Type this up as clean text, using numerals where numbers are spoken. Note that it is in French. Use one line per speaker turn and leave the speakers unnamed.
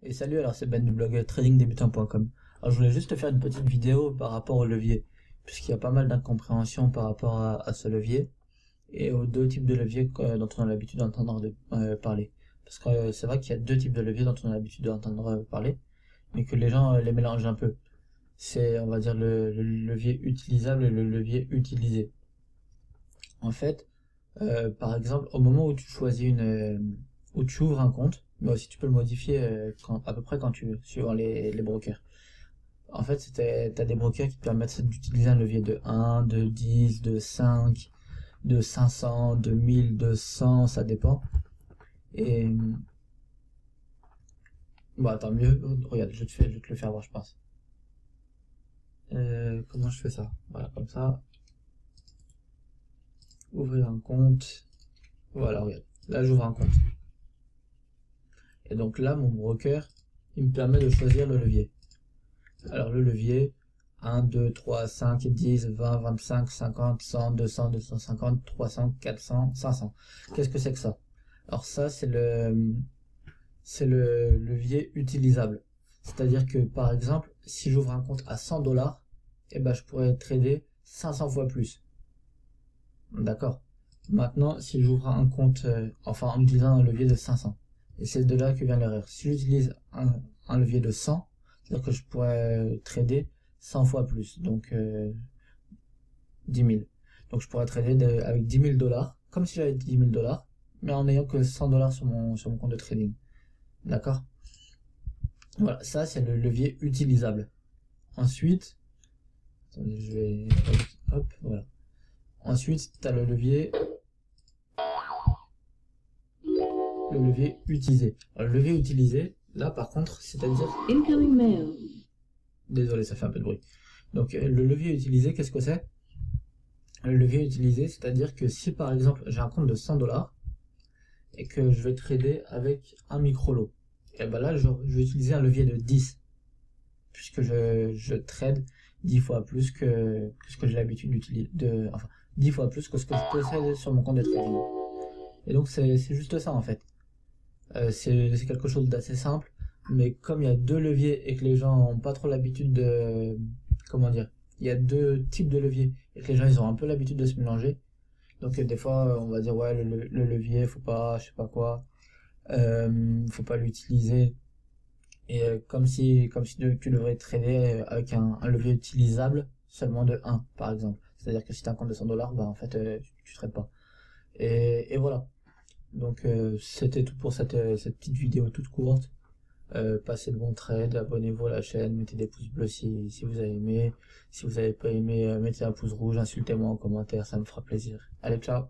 Et salut, alors c'est Ben du blog tradingdebutant.com. Alors je voulais juste te faire une petite vidéo par rapport au levier, puisqu'il y a pas mal d'incompréhension par rapport à ce levier et aux deux types de leviers dont on a l'habitude d'entendre parler. Parce que c'est vrai qu'il y a deux types de leviers dont on a l'habitude d'entendre parler, mais que les gens les mélangent un peu. C'est, on va dire, le levier utilisable et le levier utilisé. En fait, par exemple, au moment où tu choisis où tu ouvres un compte, mais aussi tu peux le modifier à peu près suivant les brokers. En fait, t'as des brokers qui te permettent d'utiliser un levier de 1, de 10, de 5, de 500, de 1000, de 100, ça dépend. Et bon, tant mieux. Regarde, je vais te le faire voir, je pense. Comment je fais ça? Voilà, comme ça. Ouvrir un compte. Voilà, regarde. Là, j'ouvre un compte. Et donc là, mon broker, il me permet de choisir le levier. Alors le levier, 1, 2, 3, 5, 10, 20, 25, 50, 100, 200, 250, 300, 400, 500. Qu'est-ce que c'est que ça? Alors ça, c'est le levier utilisable. C'est-à-dire que par exemple, si j'ouvre un compte à 100 $, eh ben, je pourrais trader 500 fois plus. D'accord? Maintenant, si j'ouvre un compte, enfin en utilisant un levier de 500, et c'est de là que vient l'erreur. Si j'utilise un levier de 100, c'est-à-dire que je pourrais trader 100 fois plus, donc 10 000. Donc je pourrais trader avec 10 000 $, comme si j'avais 10 000 $, mais en n'ayant que 100 $ sur mon compte de trading. D'accord? Voilà, ça c'est le levier utilisable. Ensuite, attendez, je vais... Hop, voilà. Ensuite, tu as le levier utilisé. Alors, le levier utilisé, là par contre, c'est-à-dire...
Incoming mail.
Désolé, ça fait un peu de bruit. Donc le levier utilisé, qu'est-ce que c'est? Le levier utilisé, c'est-à-dire que si par exemple j'ai un compte de 100 $ et que je vais trader avec un micro lot, et ben là je vais utiliser un levier de 10, puisque je trade 10 fois plus que ce que j'ai l'habitude d'utiliser, enfin 10 fois plus que ce que je possède sur mon compte de trading. Et donc c'est juste ça en fait. C'est quelque chose d'assez simple, mais comme il y a deux leviers et que les gens n'ont pas trop l'habitude de... Comment dire? Il y a deux types de leviers et que les gens ils ont un peu l'habitude de se mélanger. Donc des fois on va dire ouais le levier faut pas, je sais pas quoi, faut pas l'utiliser. Et comme si tu devrais trader avec un levier utilisable seulement de 1 par exemple. C'est-à-dire que si tu as un compte de 100 $, bah en fait tu trades pas. Et voilà. Donc c'était tout pour cette petite vidéo toute courte. Passez de bons trades, abonnez-vous à la chaîne, mettez des pouces bleus si vous avez aimé. Si vous n'avez pas aimé, mettez un pouce rouge, insultez-moi en commentaire, ça me fera plaisir. Allez, ciao!